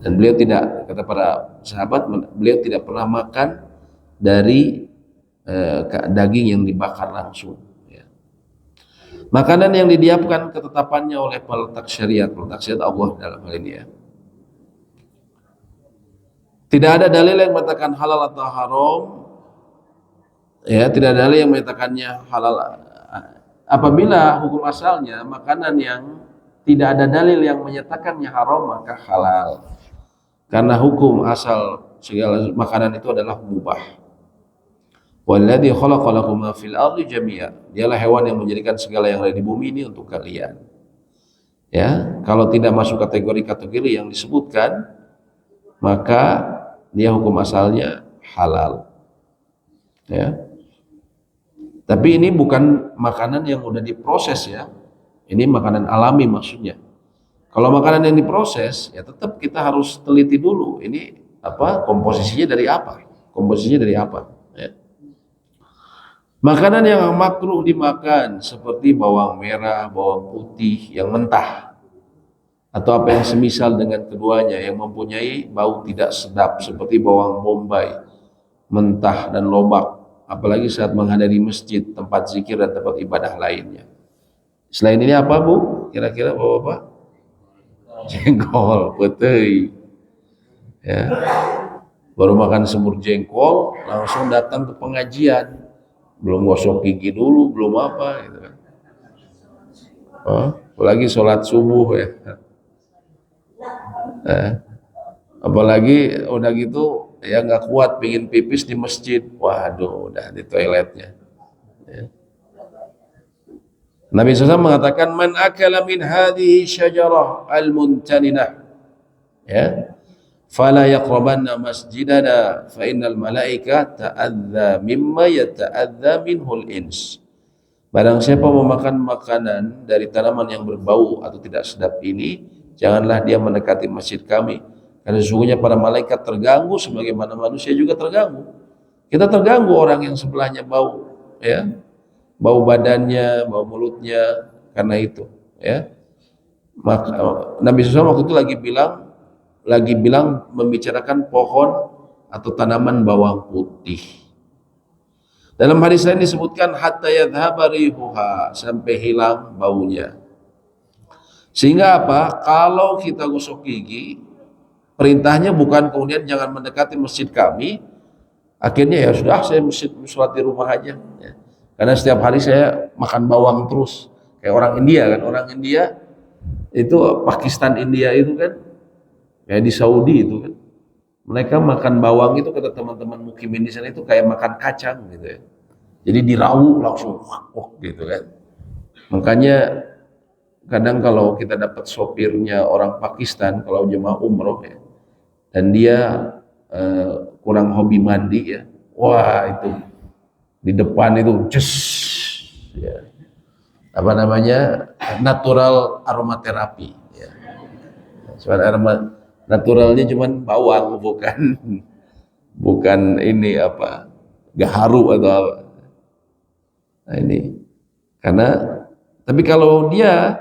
Dan beliau tidak, kata para sahabat, beliau tidak pernah makan dari daging yang dibakar langsung ya. Makanan yang didiamkan ketetapannya oleh peletak syariat Allah dalam hal ini ya. Tidak ada dalil yang mengatakan halal atau haram ya, tidak ada dalil yang menyatakannya halal. Apabila hukum asalnya makanan yang tidak ada dalil yang menyatakannya haram maka halal, karena hukum asal segala makanan itu adalah mubah. Walladzi khalaqa lakum ma fil ardi jami'a, dialah hewan yang menjadikan segala yang ada di bumi ini untuk kalian ya. Kalau tidak masuk kategori-kategori yang disebutkan maka dia hukum asalnya halal ya. Tapi ini bukan makanan yang udah diproses ya. Ini makanan alami maksudnya. Kalau makanan yang diproses ya tetap kita harus teliti dulu. Ini apa? Komposisinya dari apa? Komposisinya dari apa? Ya. Makanan yang makruh dimakan seperti bawang merah, bawang putih yang mentah atau apa yang semisal dengan keduanya yang mempunyai bau tidak sedap seperti bawang bombay mentah dan lobak, apalagi saat menghadiri masjid, tempat zikir dan tempat ibadah lainnya. Selain ini apa Bu? Kira-kira Bapak? Jengkol, betul. Ya. Baru makan semur jengkol, langsung datang ke pengajian. Belum gosok gigi dulu, belum apa gitu kan. Apalagi sholat subuh ya. Apalagi udah gitu ya nggak kuat pingin pipis di masjid, waduh udah di toiletnya ya. Nabi SAW mengatakan man akala min hadhihi syajarah al-muntaninah ya fala yaqrabanna masjidana fa innal malaika ta'adza mimma yata'adza minhul ins. Barang siapa memakan makanan dari tanaman yang berbau atau tidak sedap ini, janganlah dia mendekati masjid kami, karena sesungguhnya para malaikat terganggu sebagaimana manusia juga terganggu. Kita terganggu orang yang sebelahnya bau ya, bau badannya, bau mulutnya, karena itu ya. Maka Nabi SAW waktu itu lagi bilang membicarakan pohon atau tanaman bawang putih. Dalam hadis lain disebutkan hatta yadhhaba rihuha, sampai hilang baunya. Sehingga apa? Kalau kita gosok gigi, perintahnya bukan kemudian jangan mendekati masjid kami. Akhirnya ya sudah, saya sholat di rumah aja ya. Karena setiap hari saya makan bawang terus, kayak orang India kan. Orang India itu, Pakistan India itu kan, kayak di Saudi itu kan, mereka makan bawang itu kata teman-teman mukimin di sana itu kayak makan kacang gitu ya. Jadi dirawu langsung gitu kan. Makanya kadang kalau kita dapat sopirnya orang Pakistan kalau jemaah umroh ya, dan dia kurang hobi mandi ya, wah itu di depan itu just ya, apa namanya, natural aromaterapi ya. Aroma naturalnya cuman bawang, bukan ini apa, gaharu atau apa. Nah ini karena, tapi kalau dia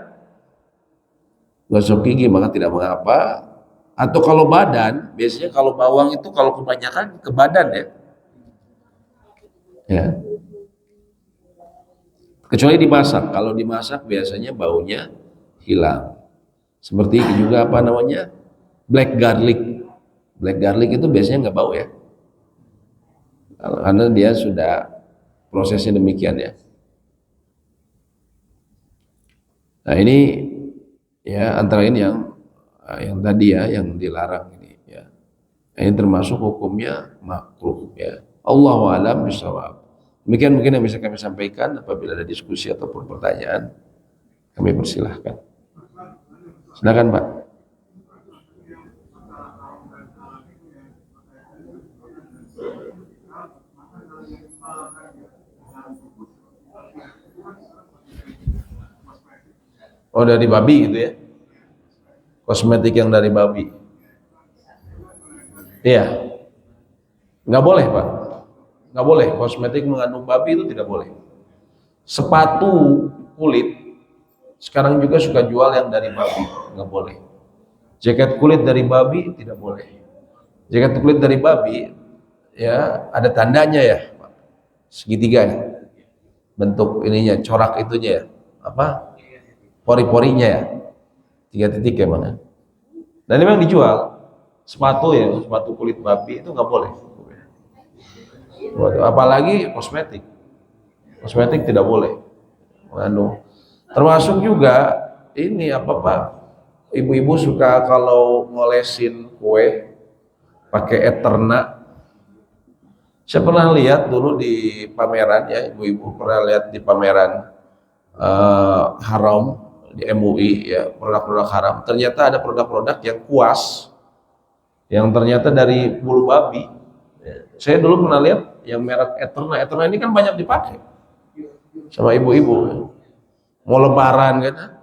gosok gigi maka tidak mengapa. Atau kalau badan, biasanya kalau bawang itu kalau kebanyakan ke badan ya. Ya. Kecuali dimasak. Kalau dimasak biasanya baunya hilang. Seperti juga apa namanya? Black garlic. Black garlic itu biasanya nggak bau ya. Karena dia sudah prosesnya demikian ya. Nah ini ya antara ini yang tadi ya yang dilarang ini ya. Ini termasuk hukumnya makruh ya. Allahu a'lam bishawab. Demikian mungkin yang bisa kami sampaikan. Apabila ada diskusi ataupun pertanyaan, kami persilahkan. Silakan Pak. Oh dari babi gitu ya. kosmetik yang dari babi. Iya, nggak boleh Pak, nggak boleh. Kosmetik mengandung babi itu tidak boleh. Sepatu kulit sekarang juga suka jual yang dari babi, nggak boleh. Jaket kulit dari babi tidak boleh. Jaket kulit dari babi ya ada tandanya ya, segitiga ya, bentuk ininya, corak itunya ya, apa, pori-porinya ya, 3 titik ya bang ya. Dan memang dijual sepatu ya, sepatu kulit babi itu nggak boleh. Apalagi kosmetik, kosmetik tidak boleh mengandung. Termasuk juga ini apa Pak, ibu-ibu suka kalau ngolesin kue pakai Eterna. Saya pernah lihat dulu di pameran ya, ibu-ibu pernah lihat di pameran haram di MUI ya, produk-produk haram. Ternyata ada produk-produk yang kuas yang ternyata dari bulu babi. Saya dulu pernah lihat yang merek Eterna. Eterna ini kan banyak dipakai sama ibu-ibu. Mau lebaran kan?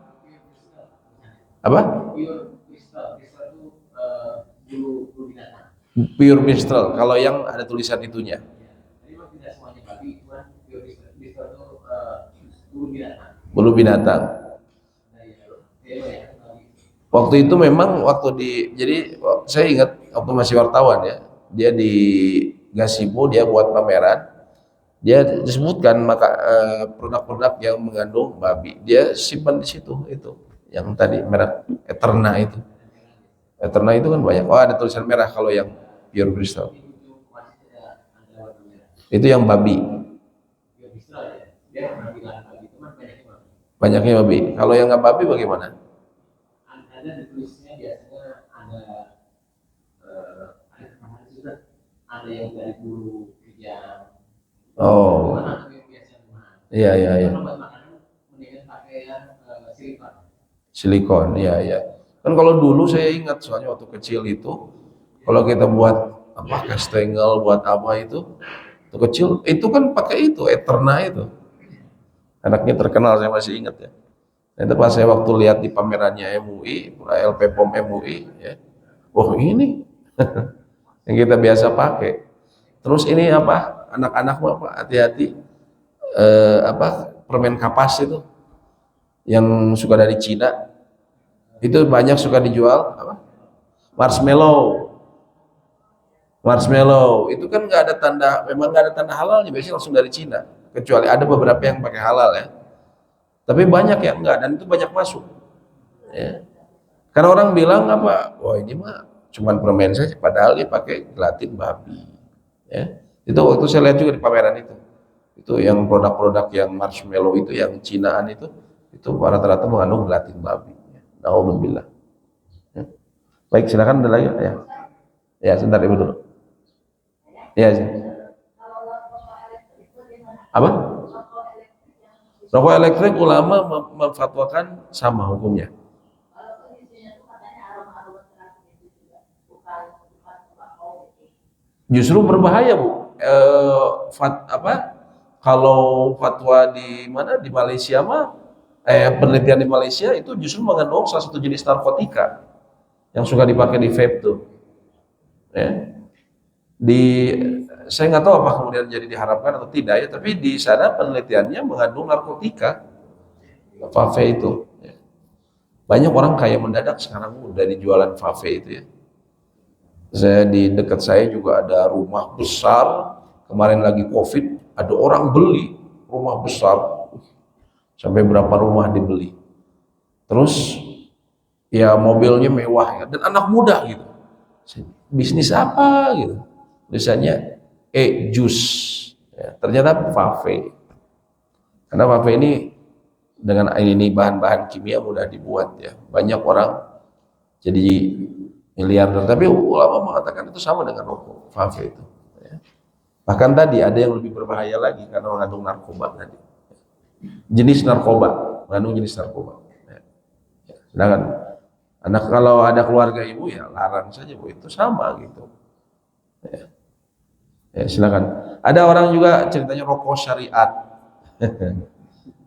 Apa? Pure Mistral. Kalau yang ada tulisan itunya. Bulu binatang. Waktu itu memang jadi saya ingat waktu masih wartawan ya, dia di Gasibu dia buat pameran, dia disebutkan maka produk-produk yang mengandung babi, dia simpan di situ itu, yang tadi merek Eterna itu. Eterna itu kan banyak, oh ada tulisan merah kalau yang pure crystal. Itu yang babi. Banyaknya babi. Kalau yang nggak babi bagaimana? Ada ditulisnya biasanya ada yang dari bulu yang oh iya iya iya silikon iya iya kan. Kalau dulu saya ingat soalnya waktu kecil itu kalau kita buat apa kastengel buat apa itu waktu kecil itu kan pakai itu Eterna itu, anaknya terkenal saya masih ingat ya. Itu pas saya waktu lihat di pamerannya MUI, LP POM MUI, ya, oh ini yang kita biasa pakai. Terus ini apa? Anak-anak apa? Hati-hati, apa permen kapas itu, yang suka dari Cina, itu banyak suka dijual apa? Marshmallow, marshmallow itu kan nggak ada tanda, memang nggak ada tanda halalnya, biasanya langsung dari Cina. Kecuali ada beberapa yang pakai halal ya. Tapi banyak yang enggak, dan itu banyak masuk. Ya. Karena orang bilang apa? Wah ini mah cuman permen saja, padahal dia pakai gelatin babi. Ya. Itu waktu saya lihat juga di pameran itu yang produk-produk yang marshmallow itu, yang Cinaan itu rata-rata mengandung gelatin babi. Alhamdulillah. Ya. Baik, silakan ada lagi ya. Ya, sebentar ibu dulu. Ya. Apa? Rokok elektrik ulama memfatwakan sama hukumnya. Justru berbahaya Bu. Kalau fatwa di mana di Malaysia mah penelitian di Malaysia itu justru mengandung salah satu jenis narkotika yang suka dipakai di vape tuh. Ya. Saya nggak tahu apa kemudian jadi diharapkan atau tidak ya, tapi di sana penelitiannya mengandung narkotika vape itu. Ya. Banyak orang kaya mendadak sekarang udah di jualan vape itu ya. Di dekat saya juga ada rumah besar, kemarin lagi COVID, ada orang beli rumah besar, sampai berapa rumah dibeli. Terus ya mobilnya mewah ya, dan anak muda gitu. Bisnis apa gitu? Misalnya jus, ya, ternyata vape. Karena vape ini dengan ini bahan-bahan kimia mudah dibuat ya. Banyak orang jadi miliarder, tapi ulama mengatakan itu sama dengan rokok vape itu. Ya. Bahkan tadi ada yang lebih berbahaya lagi karena mengandung narkoba tadi. Jenis narkoba, mengandung jenis narkoba. Ya. Sedangkan anak kalau ada keluarga ibu ya larang saja Bu, itu sama gitu. Ya. Ya, silakan. Ada orang juga ceritanya rokok syariat.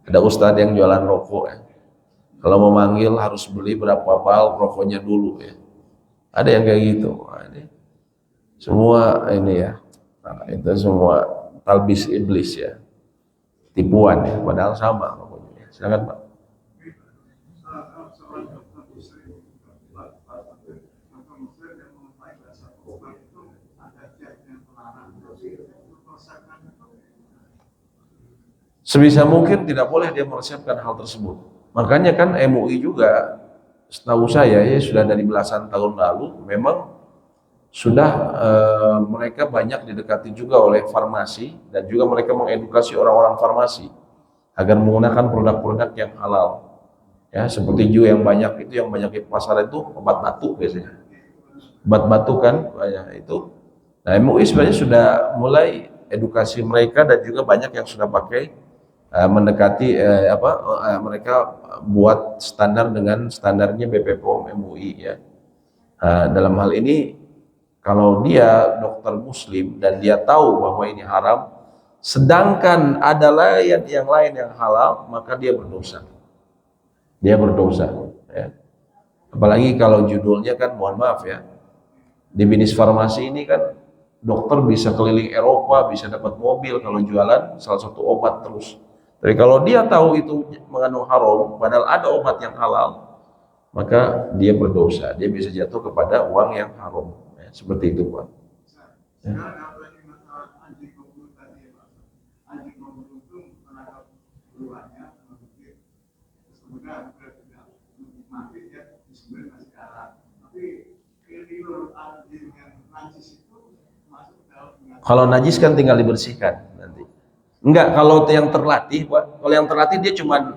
Ada ustadz yang jualan rokok ya. Kalau mau manggil harus beli berapa bal rokoknya dulu ya. Ada yang kayak gitu. Nah, ini semua ini ya. Nah, itu semua talbis iblis ya. Tipuan ya, padahal sama pokoknya. Silakan Pak. Sebisa mungkin tidak boleh dia meresepkan hal tersebut. Makanya kan MUI juga setahu saya ya sudah dari belasan tahun lalu memang sudah mereka banyak didekati juga oleh farmasi dan juga mereka mengedukasi orang-orang farmasi agar menggunakan produk-produk yang halal. Ya, seperti juga yang banyak itu yang banyak di pasar itu obat batuk biasanya. Obat batuk kan banyak itu. Nah, MUI sebenarnya sudah mulai edukasi mereka dan juga banyak yang sudah pakai mendekati mereka buat standar dengan standarnya BPOM MUI ya. Dalam hal ini kalau dia dokter muslim dan dia tahu bahwa ini haram, sedangkan ada lain yang lain yang halal, maka dia berdosa. Dia berdosa ya. Apalagi kalau judulnya kan mohon maaf ya, di bisnis farmasi ini kan dokter bisa keliling Eropa, bisa dapat mobil kalau jualan salah satu obat terus. Tapi kalau dia tahu itu mengandung haram, padahal ada obat yang halal, maka dia berdosa. Dia bisa jatuh kepada uang yang haram. Ya, seperti itu Pak. Ya. Kalau najis kan tinggal dibersihkan nanti. Enggak, kalau yang terlatih, Pak. Kalau yang terlatih dia cuman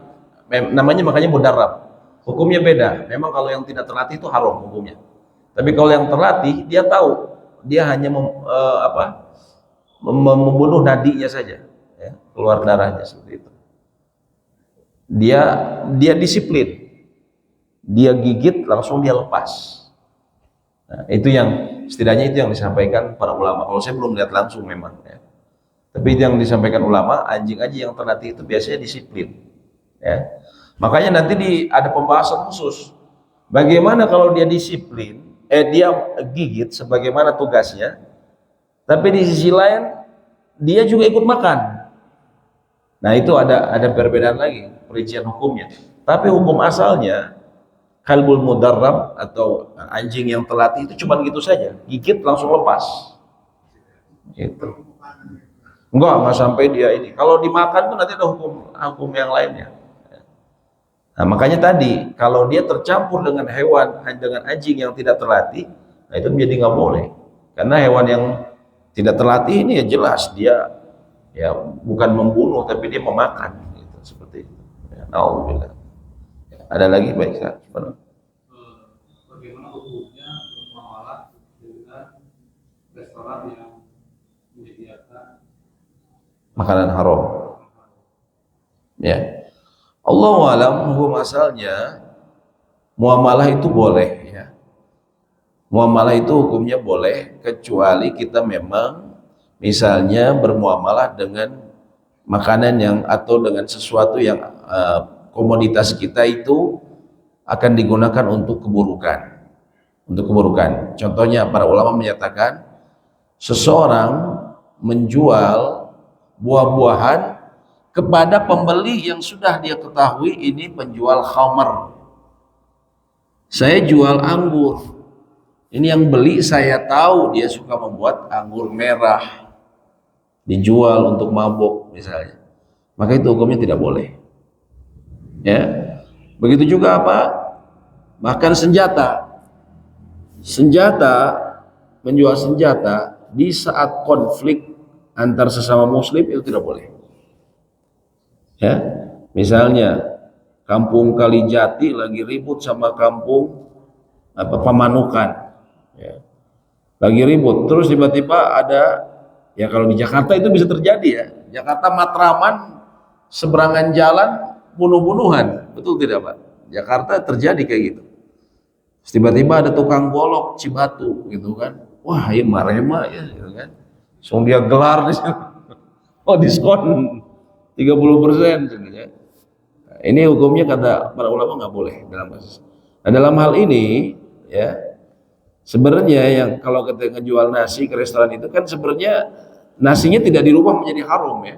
namanya makanya mudarrab. Hukumnya beda. Memang kalau yang tidak terlatih itu haram hukumnya. Tapi kalau yang terlatih dia tahu dia hanya membunuh nadinya saja, ya, keluar darahnya seperti itu. Dia disiplin. Dia gigit langsung dia lepas. Nah, itu yang setidaknya itu yang disampaikan para ulama. Kalau saya belum lihat langsung memang ya. Tapi itu yang disampaikan ulama, anjing-anjing yang terlatih itu biasanya disiplin. Ya. Makanya nanti ada pembahasan khusus. Bagaimana kalau dia disiplin, dia gigit sebagaimana tugasnya, tapi di sisi lain dia juga ikut makan. Nah itu ada perbedaan lagi perincian hukumnya. Tapi hukum asalnya kalbul mudarrab atau anjing yang terlatih itu cuma gitu saja, gigit langsung lepas. Gitu. Enggak sampai dia ini. Kalau dimakan tuh nanti ada hukum yang lainnya. Nah, makanya tadi kalau dia tercampur dengan hewan, dengan anjing yang tidak terlatih, nah itu menjadi nggak boleh. Karena hewan yang tidak terlatih ini ya jelas dia ya bukan membunuh tapi dia memakan, gitu, seperti itu. Ya, alhamdulillah. Ya, ada lagi baik saya. Bagaimana hukumnya bermuamalah dengan restoran yang menyediakan makanan haram? Ya. Allahu alam, hukum asalnya muamalah itu boleh ya. Muamalah itu hukumnya boleh kecuali kita memang misalnya bermuamalah dengan makanan yang atau dengan sesuatu yang komoditas kita itu akan digunakan untuk keburukan. Untuk keburukan. Contohnya para ulama menyatakan seseorang menjual buah-buahan kepada pembeli yang sudah dia ketahui ini penjual khamar. Saya jual anggur. Ini yang beli saya tahu dia suka membuat anggur merah. Dijual untuk mabuk misalnya. Maka itu hukumnya tidak boleh. Ya. Begitu juga apa? Bahkan senjata. Senjata, menjual senjata di saat konflik antar sesama muslim itu tidak boleh. Ya, misalnya kampung Kalijati lagi ribut sama kampung Pamanukan, ya. Lagi ribut, terus tiba-tiba ada, ya kalau di Jakarta itu bisa terjadi ya, Jakarta Matraman seberangan jalan bunuh-bunuhan, betul tidak Pak? Jakarta terjadi kayak gitu. Tiba-tiba ada tukang golok Cibatu, gitu kan? Wah, ini marema ya, gitu kan? So dia gelar di situ. Oh diskon 30% gitu ya. ini hukumnya kata para ulama nggak boleh dalam kasus. Nah, dalam hal ini ya sebenarnya yang kalau kita ngejual nasi ke restoran itu kan sebenarnya nasinya tidak dirubah menjadi haram ya.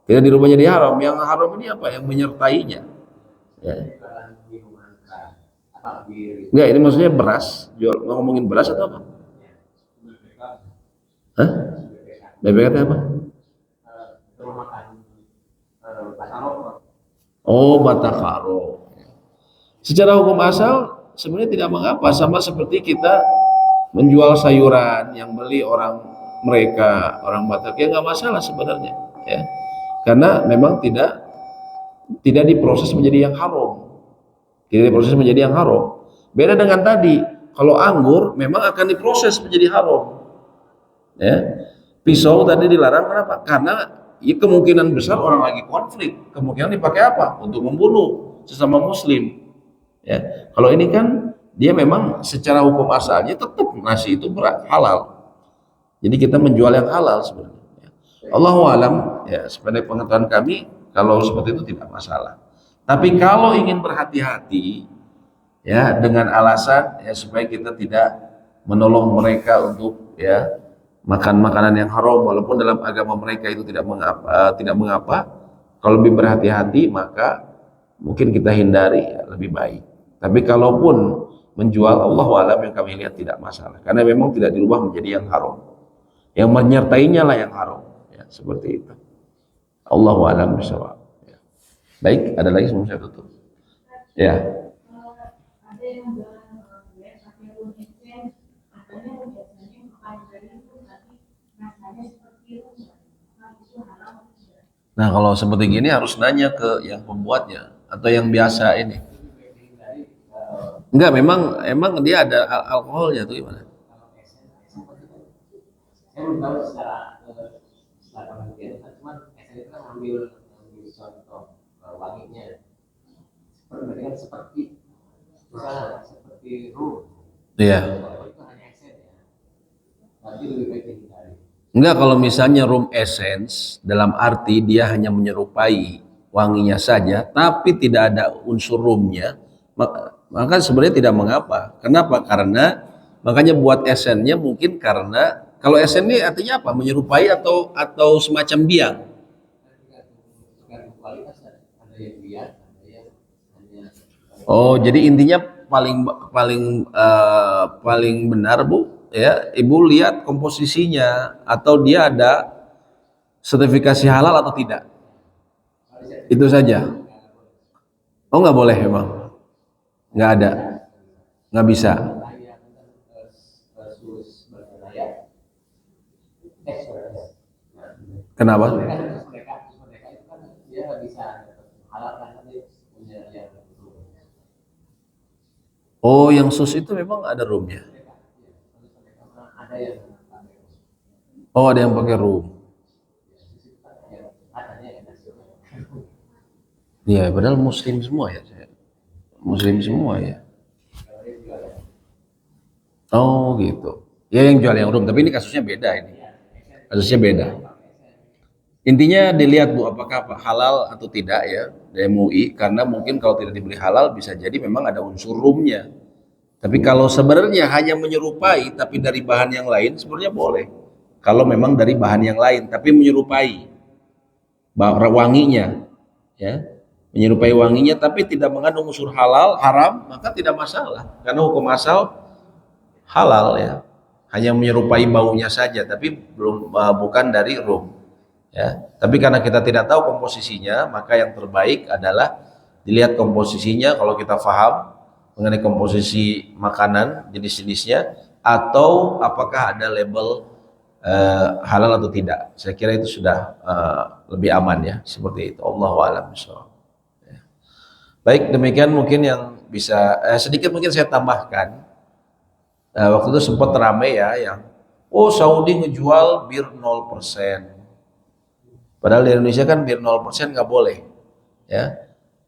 Tidak dirubah menjadi haram. Yang haram ini apa? Yang menyertainya. Ya. Enggak, ini maksudnya beras. Jual ngomongin beras atau apa? Hah? BPK itu apa? Oh, batakaro. Secara hukum asal sebenarnya tidak mengapa, sama seperti kita menjual sayuran yang beli orang mereka orang Batak ya nggak masalah sebenarnya ya, karena memang tidak diproses menjadi yang haram, tidak diproses menjadi yang haram. Beda dengan tadi, kalau anggur memang akan diproses menjadi haram ya. Pisau tadi dilarang kenapa? Karena ya kemungkinan besar orang lagi konflik, kemungkinan dipakai apa? Untuk membunuh sesama muslim ya. Kalau ini kan dia memang secara hukum asalnya tetap nasi itu halal, jadi kita menjual yang halal sebenarnya ya. Allahu alam ya, sependek pengetahuan kami kalau seperti itu tidak masalah. Tapi kalau ingin berhati-hati ya dengan alasan ya supaya kita tidak menolong mereka untuk ya makan makanan yang haram, walaupun dalam agama mereka itu tidak mengapa, kalau lebih berhati-hati maka mungkin kita hindari ya, lebih baik. Tapi kalaupun menjual, Allah alam yang kami lihat tidak masalah, karena memang tidak dirubah menjadi yang haram, yang menyertainya lah yang haram ya, seperti itu. Allah alam bisawab ya. Baik, ada lagi sebelum saya tutup ya. Ada yang jualan pakai room exchange, katanya biasanya bukan dari itu, tapi rasanya seperti itu, itu halal atau tidak? Nah kalau seperti gini harus nanya ke yang pembuatnya atau yang biasa ini. Enggak, emang dia ada alkoholnya tuh gimana? Saya belum tahu secara pengertian, cuman SN itu kan ambil contoh wanginya seperti rum. Iya. Itu hanya SN ya. Berarti lebih baik dihindari. Enggak, kalau misalnya room essence dalam arti dia hanya menyerupai wanginya saja tapi tidak ada unsur rumnya, maka sebenarnya tidak mengapa. Kenapa? Karena makanya buat essence-nya mungkin karena kalau essence ini artinya apa? Menyerupai atau semacam biang. Tergantung kualitas, ada yang biar, ada yang hanya. Oh, jadi intinya paling benar Bu ya, Ibu lihat komposisinya atau dia ada sertifikasi halal atau tidak. Itu saja. Oh, nggak boleh emang? Nggak ada, nggak bisa. Kenapa? Mereka itu kan dia nggak bisa halal karena dia punya yang Oh, yang sus itu memang ada roomnya. ada yang Oh, ada yang pakai room. Iya, padahal muslim semua ya. Muslim semua ya. Oh gitu. Ya yang jual yang room, tapi ini kasusnya beda ini. Kasusnya beda. Intinya dilihat Bu apakah halal atau tidak ya dari MUI, karena mungkin kalau tidak dibeli halal bisa jadi memang ada unsur roomnya. Tapi kalau sebenarnya hanya menyerupai tapi dari bahan yang lain sebenarnya boleh. Kalau memang dari bahan yang lain tapi menyerupai wanginya ya, menyerupai wanginya tapi tidak mengandung unsur halal haram, maka tidak masalah karena hukum asal halal ya. Hanya menyerupai baunya saja tapi bukan dari rum ya. Tapi karena kita tidak tahu komposisinya, maka yang terbaik adalah dilihat komposisinya. Kalau kita paham mengenai komposisi makanan jenis-jenisnya atau apakah ada label halal atau tidak, saya kira itu sudah lebih aman ya, seperti itu. Allahu a'lam bishawab. Baik, demikian mungkin yang bisa sedikit mungkin saya tambahkan. Waktu itu sempat ramai ya yang Saudi ngejual bir 0%. Padahal di Indonesia kan bir 0% nggak boleh ya,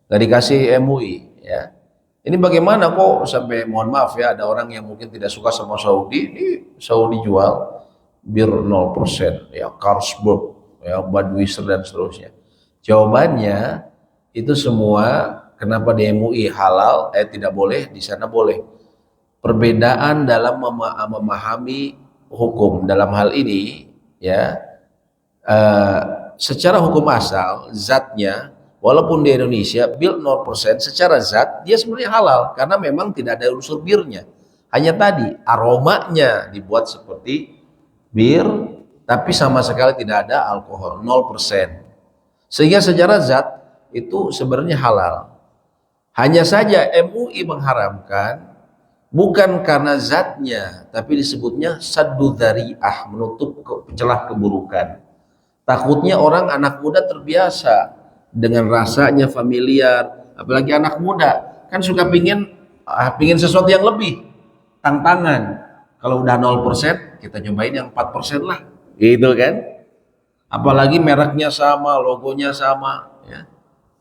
nggak dikasih MUI ya. Ini bagaimana kok sampai, mohon maaf ya, ada orang yang mungkin tidak suka sama Saudi, ini Saudi jual bir 0% ya, Carlsberg ya, Budweiser dan seterusnya. Jawabannya itu semua kenapa di MUI halal, tidak boleh, di sana boleh. Perbedaan dalam memahami hukum dalam hal ini, ya, secara hukum asal zatnya, walaupun di Indonesia bir 0%, secara zat dia sebenarnya halal karena memang tidak ada unsur birnya. Hanya tadi aromanya dibuat seperti bir, tapi sama sekali tidak ada alkohol, 0%. Sehingga secara zat itu sebenarnya halal. Hanya saja MUI mengharamkan bukan karena zatnya, tapi disebutnya saddu dzari'ah, menutup celah keburukan. Takutnya orang anak muda terbiasa dengan rasanya familiar, apalagi anak muda kan suka pingin sesuatu yang lebih, tantangan. Kalau udah 0%, kita nyobain yang 4% lah, gitu kan? Apalagi mereknya sama, logonya sama, ya.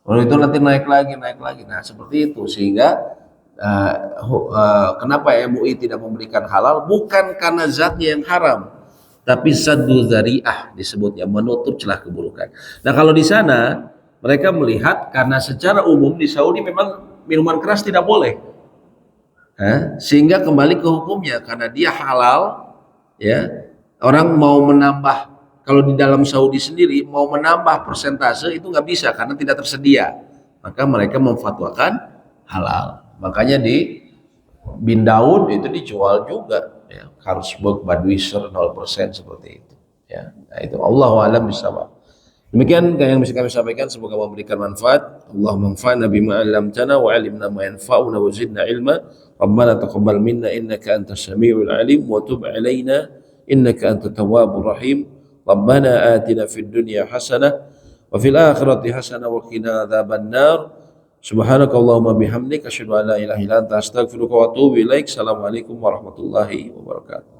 Kalau itu nanti naik lagi. Nah, seperti itu sehingga kenapa MUI tidak memberikan halal bukan karena zatnya yang haram, tapi saddu dzari'ah disebutnya, menutup celah keburukan. Nah, kalau di sana mereka melihat karena secara umum di Saudi memang minuman keras tidak boleh. Sehingga kembali ke hukumnya karena dia halal, ya. Orang mau menambah, kalau di dalam Saudi sendiri mau menambah persentase itu nggak bisa karena tidak tersedia, maka mereka memfatwakan halal. Makanya di Bin Daud itu dijual juga, ya, Carlsberg, Budweiser 0% seperti itu, ya. Nah, itu Allahu a'lam bishawab. Demikian yang bisa kami sampaikan, semoga memberikan manfaat. Allahumma anfa'na bima 'allamtana wa 'allimna ma yanfa'una wa zidna ilma. Rabbana taqabbal minna innaka antas samiul 'alim wa tub 'alaina innaka antat tawwabur rahim. Rabbana atina fid dunya hasanah wa fil akhirati hasanah wa qina adzabannar. Subhanakallahumma bihamdika asyhadu an la ilaha illa anta astaghfiruka wa atubu ilaik. Assalamualaikum warahmatullahi wabarakatuh.